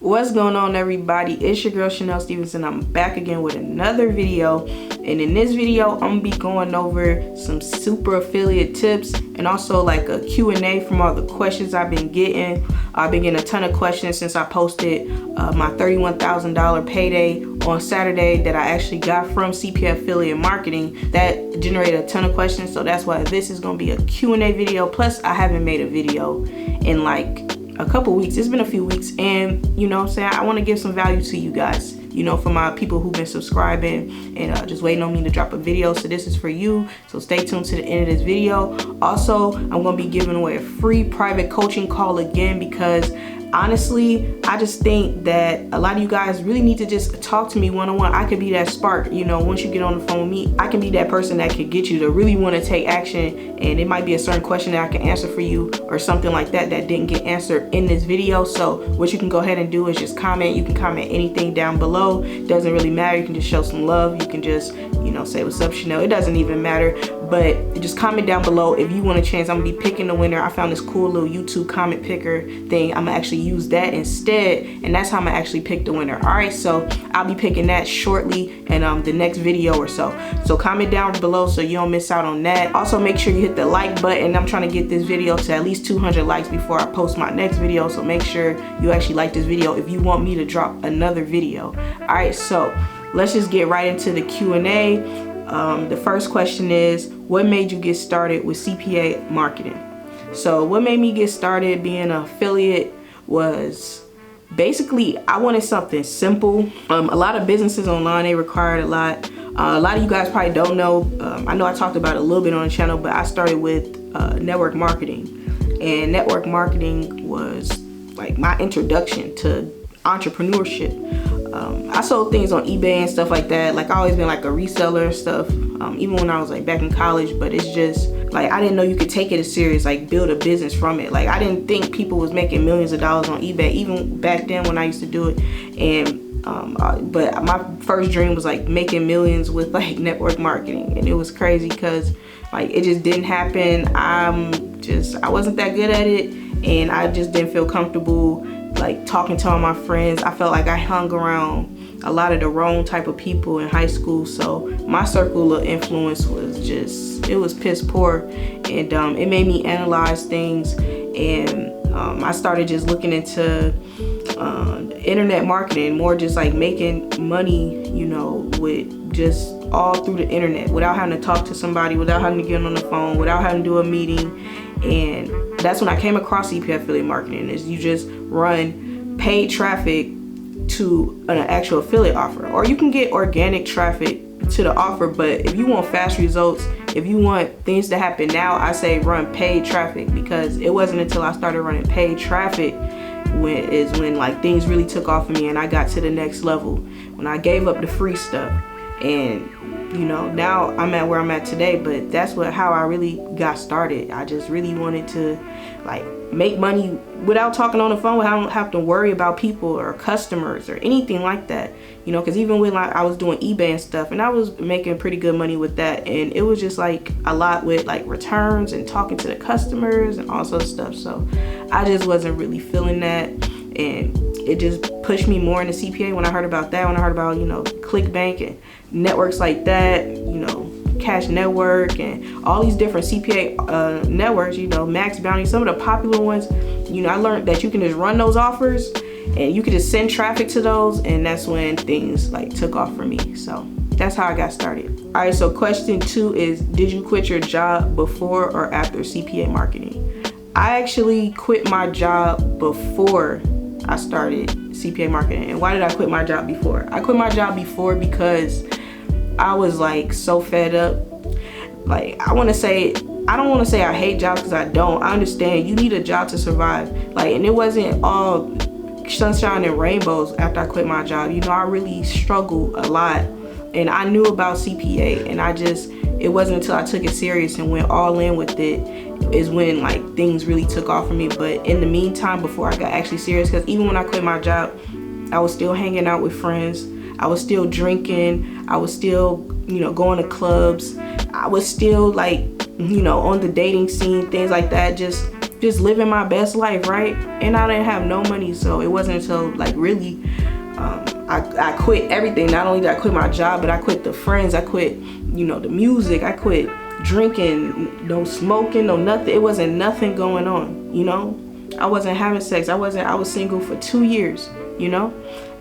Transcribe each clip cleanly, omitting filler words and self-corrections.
What's going on, everybody? It's your girl Chanel Stevenson. I'm back again with another video, and in this video I'm gonna be going over some super affiliate tips and also like a Q&A from all the questions I've been getting. I've been getting a ton of questions since I posted my $31,000 payday on Saturday that I actually got from CPA affiliate marketing. That generated a ton of questions, so that's why this is gonna be a Q&A video. Plus I haven't made a video in like a couple weeks. It's been a few weeks, and you know what I'm saying, I want to give some value to you guys, you know, for my people who've been subscribing and just waiting on me to drop a video. So this is for you, so stay tuned to the end of this video. Also, I'm going to be giving away a free private coaching call again, because honestly, I just think that a lot of you guys really need to just talk to me one-on-one. I could be that spark, you know, once you get on the phone with me, I can be that person that could get you to really want to take action, and it might be a certain question that I can answer for you or something like that that didn't get answered in this video. So what you can go ahead and do is just comment. You can comment anything down below. It doesn't really matter. You can just show some love. You can just, you know, say what's up, Chanel. It doesn't even matter, but just comment down below if you want a chance. I'm gonna be picking the winner. I found this cool little YouTube comment picker thing. I'm gonna actually use that instead, and that's how I'm gonna actually pick the winner. All right, so I'll be picking that shortly in the next video or so. So comment down below so you don't miss out on that. Also, make sure you hit the like button. I'm trying to get this video to at least 200 likes before I post my next video, so make sure you actually like this video if you want me to drop another video. All right, so let's just get right into the Q&A. The first question is, what made you get started with CPA marketing? So what made me get started being an affiliate was basically I wanted something simple. A lot of businesses online, they required a lot. A lot of you guys probably don't know. I know I talked about it a little bit on the channel, but I started with network marketing, and network marketing was like my introduction to entrepreneurship. I sold things on eBay and stuff like that. Like I always been like a reseller and stuff, even when I was like back in college. But it's just like I didn't know you could take it as serious, like build a business from it. Like I didn't think people was making millions of dollars on eBay, even back then when I used to do it. And but my first dream was like making millions with like network marketing, and it was crazy because like it just didn't happen. I wasn't that good at it, and I just didn't feel comfortable like talking to all my friends. I felt like I hung around a lot of the wrong type of people in high school, so my circle of influence was just, it was piss poor, and it made me analyze things, and I started just looking into internet marketing, more just like making money, you know, with just all through the internet without having to talk to somebody, without having to get on the phone, without having to do a meeting. And that's when I came across CPA affiliate marketing. Is you just run paid traffic to an actual affiliate offer, or you can get organic traffic to the offer. But if you want fast results, if you want things to happen now, I say run paid traffic, because it wasn't until I started running paid traffic when like things really took off for me and I got to the next level, when I gave up the free stuff. And you know, now I'm at where I'm at today, but that's how I really got started. I just really wanted to like make money without talking on the phone. I don't have to worry about people or customers or anything like that, you know, because even when like I was doing eBay and stuff, and I was making pretty good money with that, and it was just like a lot with like returns and talking to the customers and all sorts of stuff. So I just wasn't really feeling that, and it just pushed me more into CPA when I heard about that, when I heard about, you know, ClickBank and networks like that, you know, Cash Network and all these different CPA networks, you know, Max Bounty, some of the popular ones. You know, I learned that you can just run those offers and you can just send traffic to those, and that's when things like took off for me. So that's how I got started. All right, so question 2 is, did you quit your job before or after CPA marketing? I actually quit my job before I started CPA marketing. And why did I quit my job before? I quit my job before because I was like so fed up. Like I don't want to say I hate jobs, because I don't. I understand you need a job to survive. Like, and it wasn't all sunshine and rainbows after I quit my job. You know, I really struggled a lot, and I knew about CPA, and it wasn't until I took it serious and went all in with it is when like things really took off for me. But in the meantime, before I got actually serious, because even when I quit my job, I was still hanging out with friends, I was still drinking, I was still, you know, going to clubs, I was still like, you know, on the dating scene, things like that. Just just living my best life, right? And I didn't have no money, so it wasn't until like really I quit everything. Not only did I quit my job, but I quit the friends, I quit, you know, the music, I quit drinking, no smoking, no nothing. It wasn't nothing going on, you know. I wasn't having sex. I was single for 2 years, you know.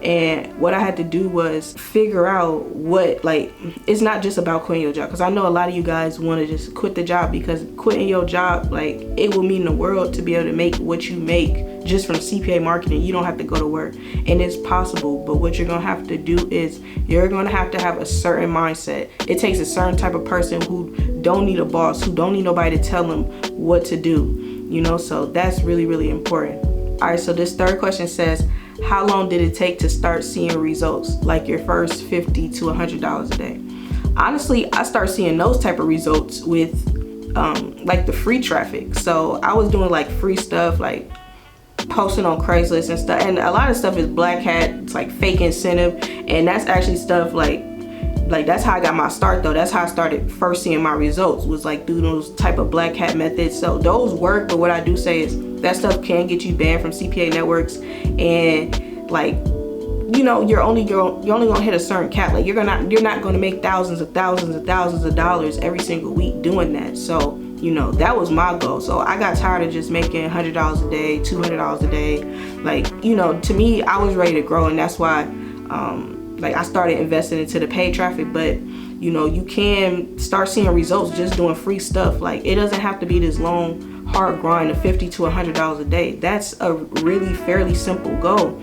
And what I had to do was figure out what, like, it's not just about quitting your job, because I know a lot of you guys want to just quit the job, because quitting your job, like, it will mean the world to be able to make what you make just from CPA marketing. You don't have to go to work, and it's possible. But what you're gonna have to do is you're gonna have to have a certain mindset. It takes a certain type of person who don't need a boss, who don't need nobody to tell them what to do, you know. So that's really, really important. All right, so this third question says, how long did it take to start seeing results, like your first $50 to $100 a day? Honestly, I started seeing those type of results with like the free traffic. So I was doing like free stuff, like posting on Craigslist and stuff, and a lot of stuff is black hat. It's like fake incentive, and that's actually stuff like that's how I got my start though. That's how I started first seeing my results, was like through those type of black hat methods. So those work, but what I do say is that stuff can get you banned from CPA networks, and like, you know, you're only gonna hit a certain cap. Like you're not gonna make thousands of dollars every single week doing that. So, you know, that was my goal. So I got tired of just making $100 a day, $200 a day. Like, you know, to me, I was ready to grow, and that's why like I started investing into the paid traffic. But you know, you can start seeing results just doing free stuff. Like it doesn't have to be this long hard grind of $50 to $100 a day. That's a really fairly simple goal.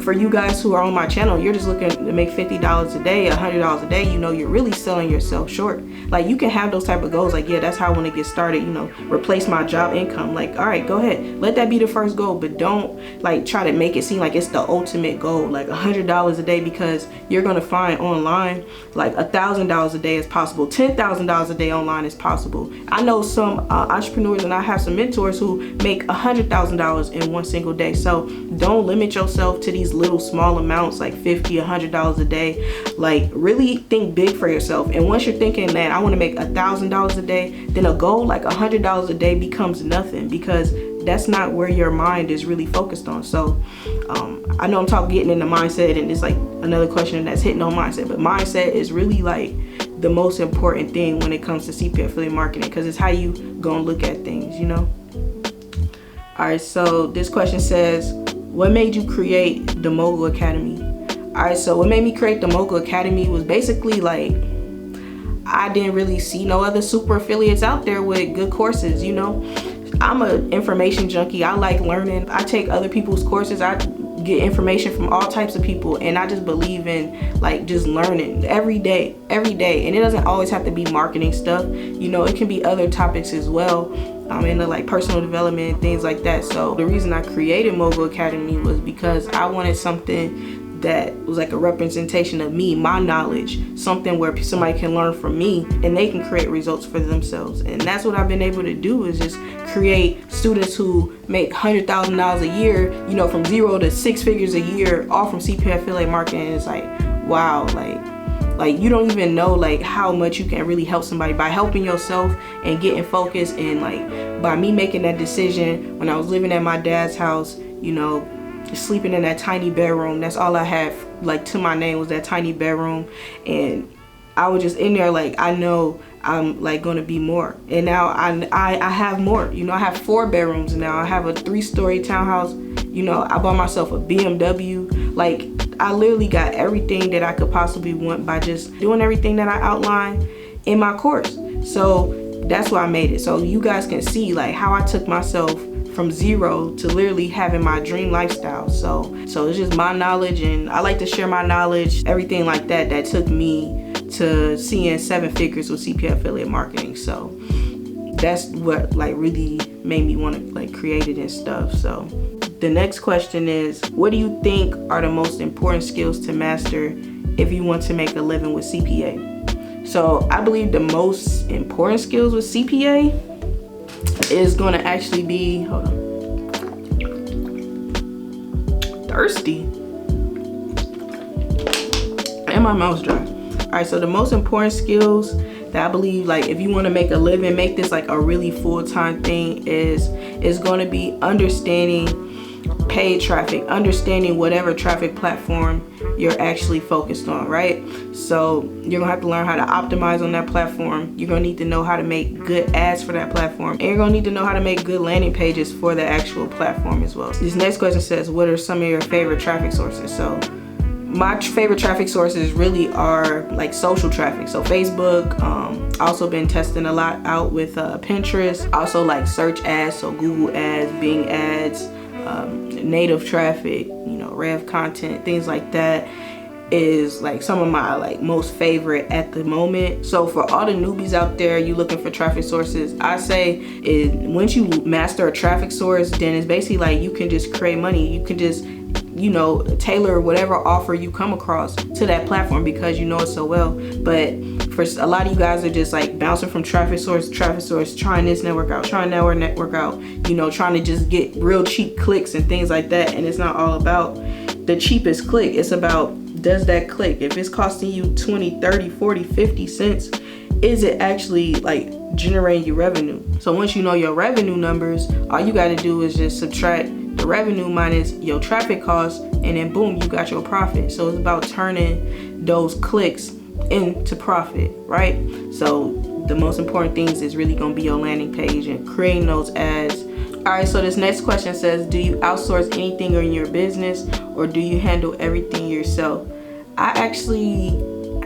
For you guys who are on my channel, you're just looking to make $50 a day, $100 a day, you know, you're really selling yourself short. Like you can have those type of goals, like, yeah, that's how I want to get started, you know, replace my job income. Like, all right, go ahead, let that be the first goal, but don't like try to make it seem like it's the ultimate goal, like $100 a day, because you're gonna find online like $1,000 a day is possible, $10,000 a day online is possible. I know some entrepreneurs, and I have some mentors who make $100,000 in one single day. So don't limit yourself to these little small amounts like $50, $100 a day. Like really think big for yourself. And once you're thinking that I want to make $1,000 a day, then a goal like $100 a day becomes nothing, because that's not where your mind is really focused on. So I know I'm getting into mindset, and it's like another question that's hitting on mindset, but mindset is really like the most important thing when it comes to CPA affiliate marketing, because it's how you gonna look at things, you know. All right, so this question says, what made you create the Mogul Academy? All right, so what made me create the Mogul Academy was basically like, I didn't really see no other super affiliates out there with good courses, you know. I'm an information junkie. I like learning. I take other people's courses. I get information from all types of people, and I just believe in like just learning every day. And it doesn't always have to be marketing stuff, you know. It can be other topics as well. I'm into like personal development, things like that. So the reason I created Mogul Academy was because I wanted something that was like a representation of me, my knowledge, something where somebody can learn from me and they can create results for themselves. And that's what I've been able to do, is just create students who make $100,000 a year, you know, from 0 to 6 figures a year, all from CPA affiliate marketing. It's like, wow, like you don't even know like how much you can really help somebody by helping yourself and getting focused. And like by me making that decision when I was living at my dad's house, you know, sleeping in that tiny bedroom, that's all I had like to my name was that tiny bedroom. And I was just in there like, I know I'm like gonna be more. And now I have more, you know. I have 4 bedrooms now. I have a 3-story townhouse, you know. I bought myself a BMW. Like I literally got everything that I could possibly want by just doing everything that I outlined in my course. So that's why I made it, so you guys can see like how I took myself from 0 to literally having my dream lifestyle. So it's just my knowledge, and I like to share my knowledge, everything like that took me to seeing 7 figures with CPA affiliate marketing. So that's what like really made me want to like create it and stuff. So the next question is, what do you think are the most important skills to master if you want to make a living with CPA? So I believe the most important skills with CPA is going to actually be, hold on, thirsty, and my mouth's dry. All right, so the most important skills that. I believe like if you want to make a living, make this like a really full-time thing, is going to be understanding paid traffic, understanding whatever traffic platform you're actually focused on, right? So you're gonna have to learn how to optimize on that platform. You're gonna need to know how to make good ads for that platform, and you're gonna need to know how to make good landing pages for the actual platform as well. This next question says, what are some of your favorite traffic sources? So my favorite traffic sources really are like social traffic. So Facebook, also been testing a lot out with Pinterest, also like search ads, so Google ads, Bing ads, native traffic, you know, Rev content, things like that is like some of my like most favorite at the moment. So for all the newbies out there, you looking for traffic sources, I say once you master a traffic source, then it's basically like you can just create money. You can just, you know, tailor whatever offer you come across to that platform because you know it so well. But for a lot of you guys are just like bouncing from traffic source to traffic source, trying this network out, trying that network out, you know, trying to just get real cheap clicks and things like that. And it's not all about the cheapest click. It's about, does that click, if it's costing you 20, 30, 40, 50 cents, is it actually like generating you revenue? So once you know your revenue numbers, all you got to do is just subtract the revenue minus your traffic costs, and then boom, you got your profit. So it's about turning those clicks into profit, right? So the most important things is really going to be your landing page and creating those ads. All right, so this next question says, do you outsource anything in your business, or do you handle everything yourself? I actually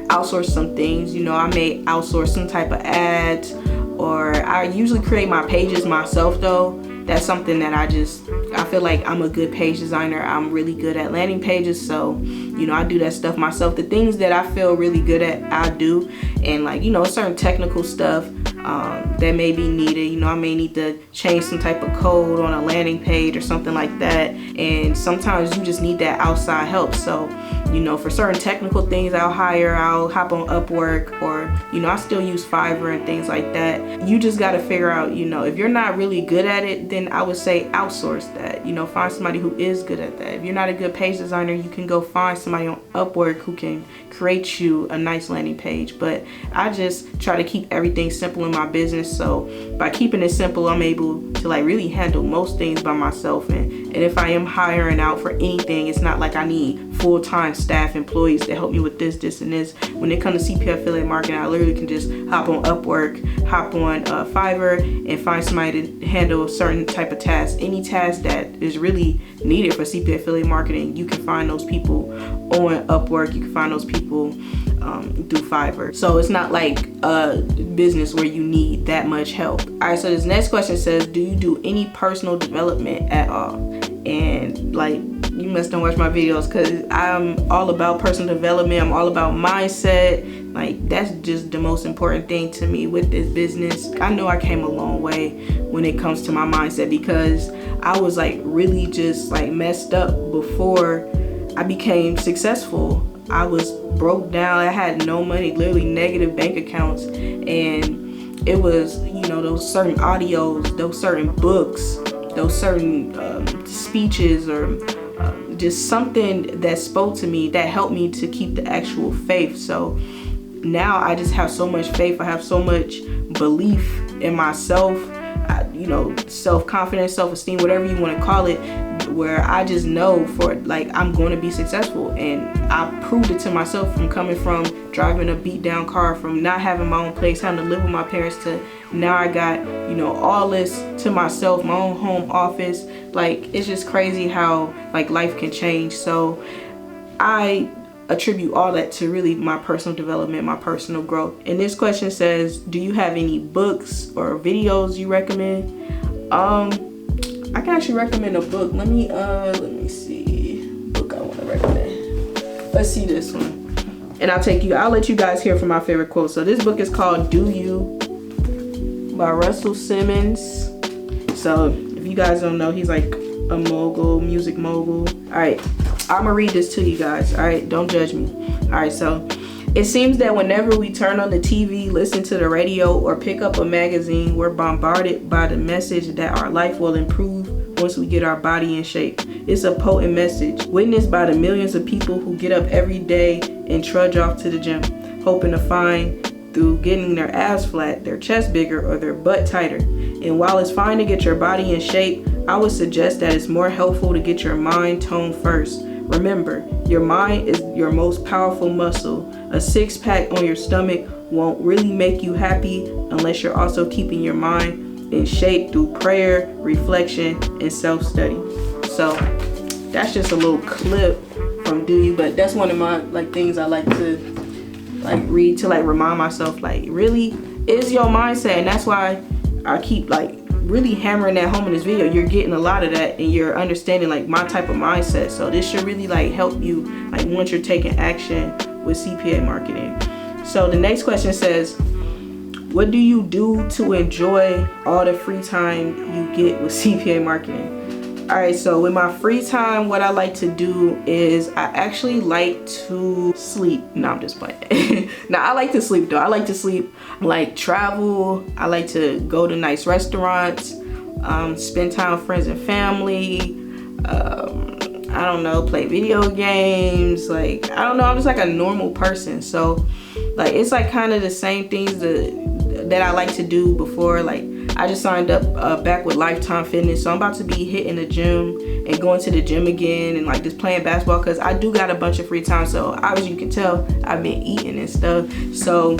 outsource some things. You know, I may outsource some type of ads, or I usually create my pages myself though. That's something that I feel like I'm a good page designer. I'm really good at landing pages, so you know, I do that stuff myself. The things that I feel really good at, I do. And like, you know, certain technical stuff that may be needed, you know, I may need to change some type of code on a landing page or something like that, and sometimes you just need that outside help. So you know, for certain technical things, I'll hop on Upwork, or you know, I still use Fiverr and things like that. You just got to figure out, you know, if you're not really good at it, then I would say outsource that. You know, find somebody who is good at that. If you're not a good page designer, you can go find somebody on Upwork who can create you a nice landing page. But I just try to keep everything simple in my business. So by keeping it simple, I'm able to like really handle most things by myself. And if I am hiring out for anything, it's not like I need full-time staff employees to help me with this, and this. When it comes to CPA affiliate marketing, I literally can just hop on Upwork, hop on Fiverr, and find somebody to handle a certain type of task. Any task that is really needed for CPA affiliate marketing, you can find those people on Upwork. You can find those people through Fiverr. So it's not like a business where you need that much help. All right, so this next question says, do you do any personal development at all? And like, you must don't watch my videos, because I'm all about personal development. I'm all about mindset. Like, that's just the most important thing to me with this business. I know I came a long way when it comes to my mindset, because I was like really just like messed up before I became successful. I was broke down. I had no money, literally negative bank accounts. And it was, you know, those certain audios, those certain books, those certain speeches, or just something that spoke to me that helped me to keep the actual faith. So now I just have so much faith. I have so much belief in myself, you know, self-confidence, self-esteem, whatever you want to call it, where I just know for like I'm going to be successful. And I proved it to myself from coming from driving a beat down car, from not having my own place, having to live with my parents, to now I got, you know, all this to myself, my own home office. Like, it's just crazy how like life can change. So I attribute all that to really my personal development, my personal growth. And this question says, do you have any books or videos you recommend? I can actually recommend a book. Let me see, book I want to recommend. Let's see this one, and I'll let you guys hear from my favorite quote. So this book is called Do You by Russell Simmons. So if you guys don't know, he's like a mogul, music mogul. All right, I'm gonna read this to you guys. All right, don't judge me. All right, so it seems that whenever we turn on the TV, listen to the radio, or pick up a magazine, we're bombarded by the message that our life will improve once we get our body in shape. It's a potent message, witnessed by the millions of people who get up every day and trudge off to the gym, hoping to find through getting their abs flat, their chest bigger, or their butt tighter. And while it's fine to get your body in shape, I would suggest that it's more helpful to get your mind toned first. Remember, your mind is your most powerful muscle. A six-pack on your stomach won't really make you happy unless you're also keeping your mind in shape through prayer, reflection, and self-study. So that's just a little clip from Do You, but that's one of my things I like to read to remind myself, really is your mindset. And that's why I keep really hammering that home in this video. You're getting a lot of that and you're understanding my type of mindset. So this should really help you once you're taking action with CPA marketing. So the next question says, what do you do to enjoy all the free time you get with CPA marketing? All right, so with my free time, what I like to do is I actually like to sleep. No, I'm just playing. No, I like to sleep though. I like to sleep, travel. I like to go to nice restaurants, spend time with friends and family. I don't know, play video games. I don't know, I'm just a normal person. So it's kind of the same things that I like to do before. I just signed up back with Lifetime Fitness, so I'm about to be hitting the gym and going to the gym again and just playing basketball, because I do got a bunch of free time. So obviously you can tell I've been eating and stuff. So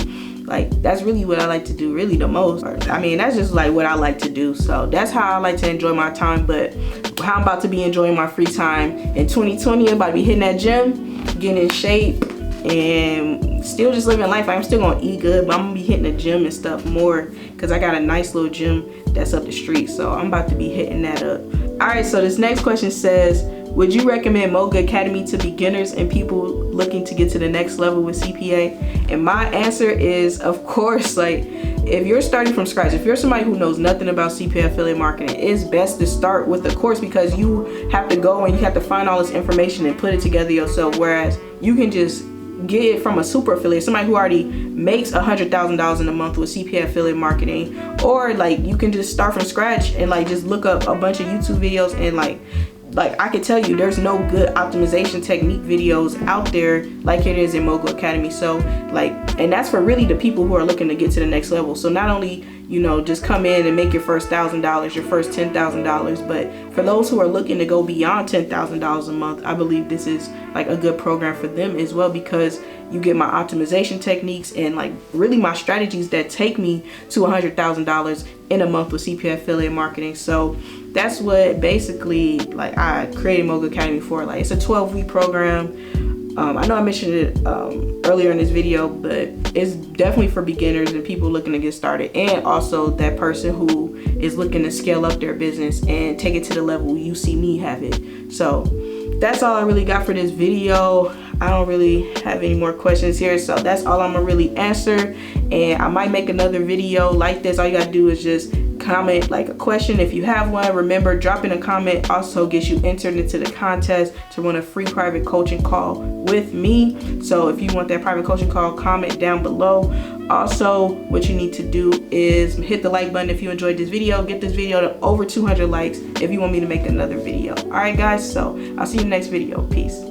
that's really what I like to do really the most. I mean, that's just what I like to do. So that's how I like to enjoy my time. But how I'm about to be enjoying my free time in 2020, I'm about to be hitting that gym, getting in shape, and still just living life. I'm still gonna eat good, but I'm gonna be hitting the gym and stuff more because I got a nice little gym that's up the street. So I'm about to be hitting that up. All right, so this next question says, would you recommend Mogul Academy to beginners and people looking to get to the next level with CPA? And my answer is, of course. If you're starting from scratch, if you're somebody who knows nothing about CPA affiliate marketing, it's best to start with a course, because you have to go and you have to find all this information and put it together yourself. Whereas you can just get it from a super affiliate, somebody who already makes $100,000 in a month with CPA affiliate marketing. Or you can just start from scratch and just look up a bunch of YouTube videos, and I can tell you there's no good optimization technique videos out there like it is in Mogul Academy. So and that's for really the people who are looking to get to the next level. So not only just come in and make your first $1,000, your first $10,000, but for those who are looking to go beyond $10,000 a month, I believe this is a good program for them as well, because you get my optimization techniques and really my strategies that take me to $100,000 in a month with CPA affiliate marketing. So that's what basically I created Mogul Academy for. It's a 12-week program. I know I mentioned it earlier in this video, but it's definitely for beginners and people looking to get started, and also that person who is looking to scale up their business and take it to the level you see me have it. So that's all I really got for this video. I don't really have any more questions here, so that's all I'm gonna really answer. And I might make another video like this. All you gotta do is just comment a question if you have one. Remember, dropping a comment also gets you entered into the contest to win a free private coaching call with me. So if you want that private coaching call, comment down below. Also, what you need to do is hit the like button if you enjoyed this video. Get this video to over 200 likes if you want me to make another video. All right guys, so I'll see you in the next video. Peace.